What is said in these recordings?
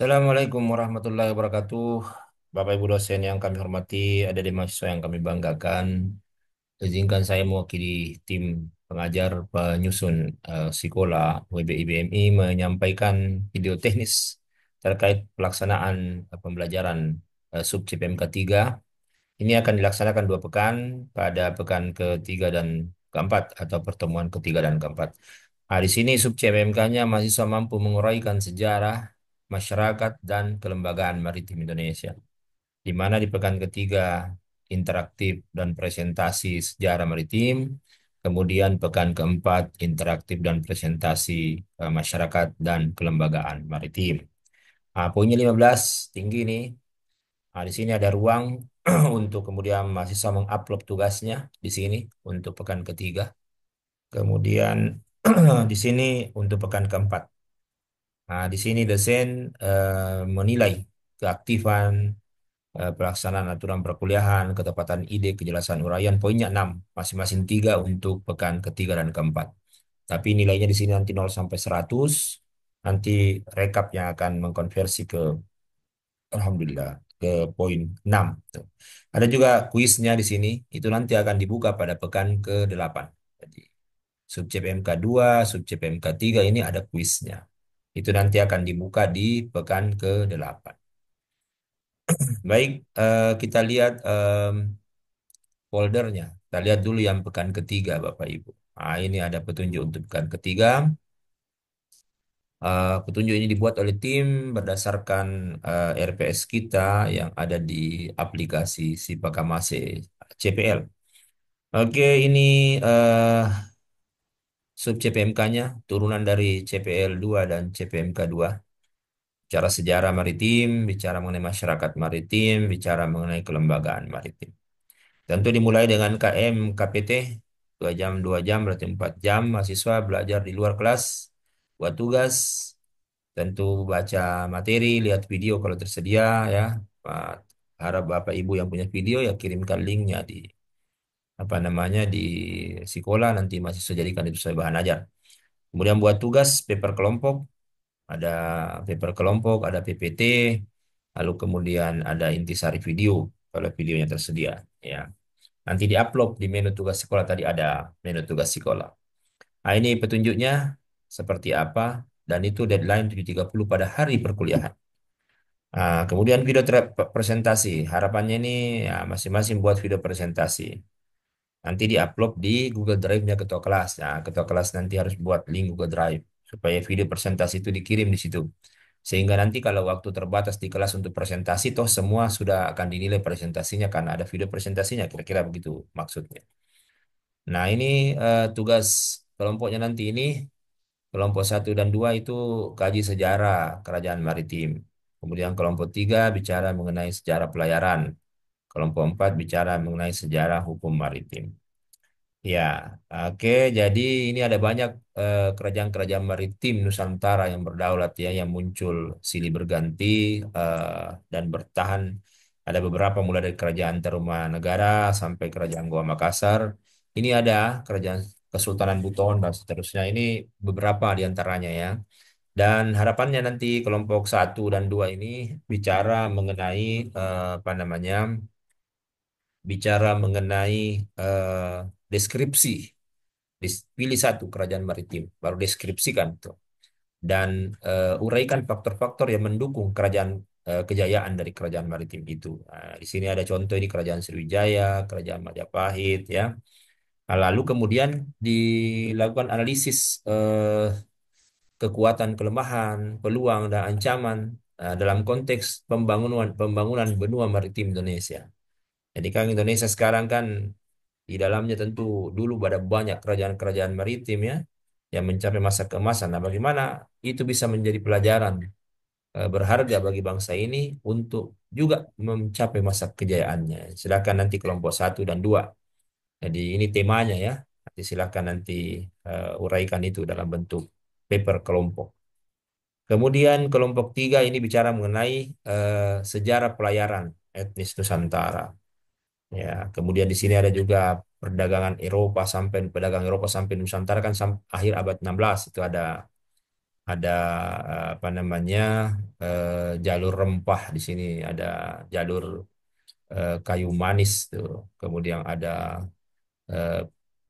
Assalamualaikum warahmatullahi wabarakatuh. Bapak Ibu dosen yang kami hormati, ada di mahasiswa yang kami banggakan. Izinkan saya mewakili tim pengajar penyusun Sekolah WBI BMI menyampaikan video teknis terkait pelaksanaan pembelajaran sub CPMK 3. Ini akan dilaksanakan 2 pekan pada pekan ketiga dan keempat atau pertemuan ketiga dan keempat. Nah, di sini sub CPMK-nya mahasiswa mampu menguraikan sejarah, masyarakat, dan kelembagaan maritim Indonesia. Di mana di pekan ketiga interaktif dan presentasi sejarah maritim, kemudian pekan keempat interaktif dan presentasi masyarakat dan kelembagaan maritim. Nah, poinnya 15, tinggi nih. Nah, di sini ada ruang untuk kemudian mahasiswa mengupload tugasnya di sini untuk pekan ketiga. Kemudian di sini untuk pekan keempat. Nah, di sini dosen menilai keaktifan pelaksanaan aturan perkuliahan, ketepatan ide, kejelasan uraian, poinnya 6, masing-masing 3 untuk pekan ketiga dan keempat. Tapi nilainya di sini nanti 0 sampai 100, nanti rekap yang akan mengkonversi ke Alhamdulillah ke poin 6. Tuh. Ada juga kuisnya di sini, itu nanti akan dibuka pada pekan ke-8. Jadi sub CPMK 2, sub CPMK 3 ini ada kuisnya. Itu nanti akan dibuka di pekan ke-8. Baik, kita lihat foldernya. Kita lihat dulu yang pekan ketiga, Bapak Ibu. Nah, ini ada petunjuk untuk pekan ketiga. Petunjuk ini dibuat oleh tim berdasarkan RPS kita yang ada di aplikasi Sipakamase CPL. Oke, ini eh, sub CPMK-nya, turunan dari CPL 2 dan CPMK 2. Bicara sejarah maritim, bicara mengenai masyarakat maritim, bicara mengenai kelembagaan maritim. Tentu dimulai dengan KM KPT 2 jam berarti 4 jam mahasiswa belajar di luar kelas, buat tugas, tentu baca materi, lihat video kalau tersedia ya. Pak, harap Bapak Ibu yang punya video ya kirimkan linknya di apa namanya di sekolah, nanti mahasiswa jadikan itu sebagai bahan ajar. Kemudian buat tugas paper kelompok, ada paper kelompok, ada PPT, lalu kemudian ada intisari video kalau videonya tersedia ya. Nanti diupload di menu tugas sekolah, tadi ada menu tugas sekolah. Nah, ini petunjuknya seperti apa, dan itu deadline 7.30 pada hari perkuliahan. Nah, kemudian presentasi. Harapannya ini ya, masing-masing buat video presentasi. Nanti diupload di Google Drive-nya ketua kelas. Nah, ketua kelas nanti harus buat link Google Drive supaya video presentasi itu dikirim di situ. Sehingga nanti kalau waktu terbatas di kelas untuk presentasi, toh semua sudah akan dinilai presentasinya karena ada video presentasinya. Kira-kira begitu maksudnya. Nah, ini tugas kelompoknya nanti ini, kelompok 1 dan 2 itu kaji sejarah kerajaan maritim. Kemudian kelompok 3 bicara mengenai sejarah pelayaran. Kelompok 4 bicara mengenai sejarah hukum maritim. Ya, oke. Jadi ini ada banyak kerajaan-kerajaan maritim Nusantara yang berdaulat ya, yang muncul silih berganti dan bertahan. Ada beberapa mulai dari Kerajaan Tarumanegara sampai Kerajaan Goa Makassar. Ini ada Kerajaan Kesultanan Buton dan seterusnya. Ini beberapa di antaranya ya. Dan harapannya nanti kelompok 1 dan 2 ini bicara mengenai apa namanya? Bicara mengenai deskripsi. Pilih satu kerajaan maritim, baru deskripsikan tuh. Dan uraikan faktor-faktor yang mendukung kejayaan dari kerajaan maritim itu. Nah, di sini ada contoh ini Kerajaan Sriwijaya, Kerajaan Majapahit ya. Nah, lalu kemudian dilakukan analisis kekuatan, kelemahan, peluang dan ancaman dalam konteks pembangunan pembangunan benua maritim Indonesia. Jadi kan Indonesia sekarang kan di dalamnya tentu dulu ada banyak kerajaan-kerajaan maritim ya yang mencapai masa keemasan. Nah, bagaimana itu bisa menjadi pelajaran berharga bagi bangsa ini untuk juga mencapai masa kejayaannya. Silakan nanti kelompok 1 dan 2. Jadi ini temanya ya. Nanti silakan nanti uraikan itu dalam bentuk paper kelompok. Kemudian kelompok 3 ini bicara mengenai sejarah pelayaran etnis Nusantara. Ya, kemudian di sini ada juga pedagang Eropa sampai Nusantara kan akhir abad 16 itu ada ada apa namanya jalur rempah di sini, ada jalur kayu manis tuh, kemudian ada eh,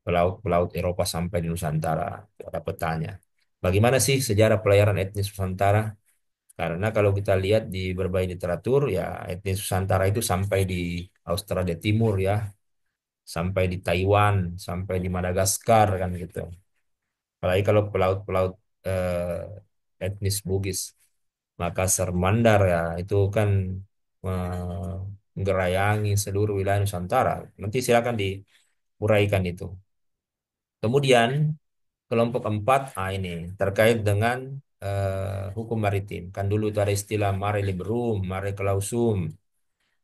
pelaut-pelaut Eropa sampai di Nusantara. Itu ada petanya. Bagaimana sih sejarah pelayaran etnis Nusantara? Karena kalau kita lihat di berbagai literatur, ya etnis Nusantara itu sampai di Australia Timur ya, sampai di Taiwan, sampai di Madagaskar kan gitu. Apalagi kalau pelaut-pelaut etnis Bugis, Makassar, Mandar ya, itu kan menggerayangi seluruh wilayah Nusantara. Nanti silakan diuraikan itu. Kemudian kelompok keempat, ini terkait dengan hukum maritim. Kan dulu itu ada istilah mare liberum, mare clausum,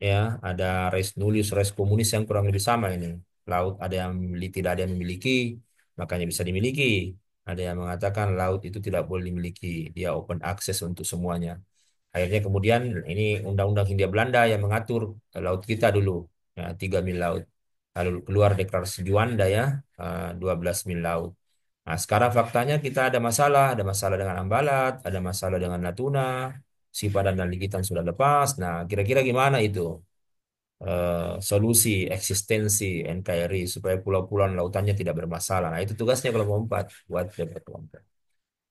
ya, ada res nullius, res communis yang kurang lebih sama ini. Laut ada yang memiliki, tidak ada yang memiliki, makanya bisa dimiliki. Ada yang mengatakan laut itu tidak boleh dimiliki, dia open access untuk semuanya. Akhirnya kemudian ini Undang-Undang Hindia Belanda yang mengatur laut kita dulu, ya, 3 mil laut. Lalu keluar Deklarasi Juanda ya, 12 mil laut. Nah, sekarang faktanya kita ada masalah dengan Ambalat, ada masalah dengan Natuna, Sipadan dan Likitan sudah lepas. Nah, kira-kira gimana itu solusi eksistensi NKRI supaya pulau-pulau lautannya tidak bermasalah. Nah, itu tugasnya kelompok 4 buat jabat kelompok.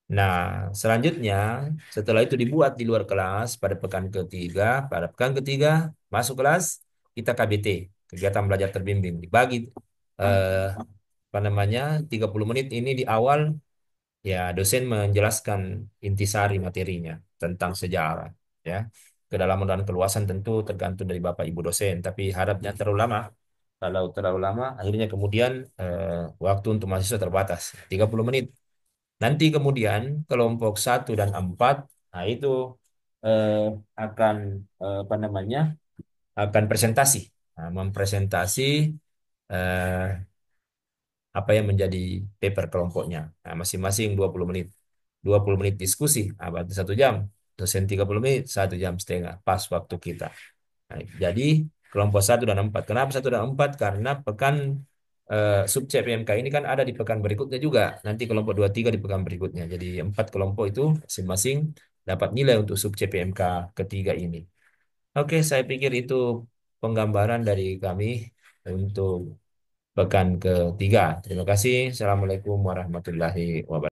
Nah, selanjutnya setelah itu dibuat di luar kelas pada pekan ketiga masuk kelas kita KBT, kegiatan belajar terbimbing, dibagi eh, apa namanya 30 menit ini di awal. Ya, dosen menjelaskan intisari materinya tentang sejarah, ya. Kedalaman dan keluasan tentu tergantung dari Bapak Ibu dosen, tapi harapnya terlalu lama. Kalau terlalu lama, akhirnya kemudian waktu untuk mahasiswa terbatas, 30 menit. Nanti kemudian kelompok 1 dan 4, nah itu eh, akan apa namanya, akan presentasi, nah, mempresentasi eh, apa yang menjadi paper kelompoknya. Nah, masing-masing 20 menit. 20 menit diskusi, nah, berarti 1 jam. Dosen 30 menit, 1 jam setengah. Pas waktu kita. Nah, jadi kelompok 1 dan 4. Kenapa 1 dan 4? Karena pekan subjek PMK ini kan ada di pekan berikutnya juga. Nanti kelompok 2 3 di pekan berikutnya. Jadi 4 kelompok itu masing-masing dapat nilai untuk subjek PMK ketiga ini. Oke, saya pikir itu penggambaran dari kami untuk pekan ketiga. Terima kasih. Assalamualaikum warahmatullahi wabarakatuh.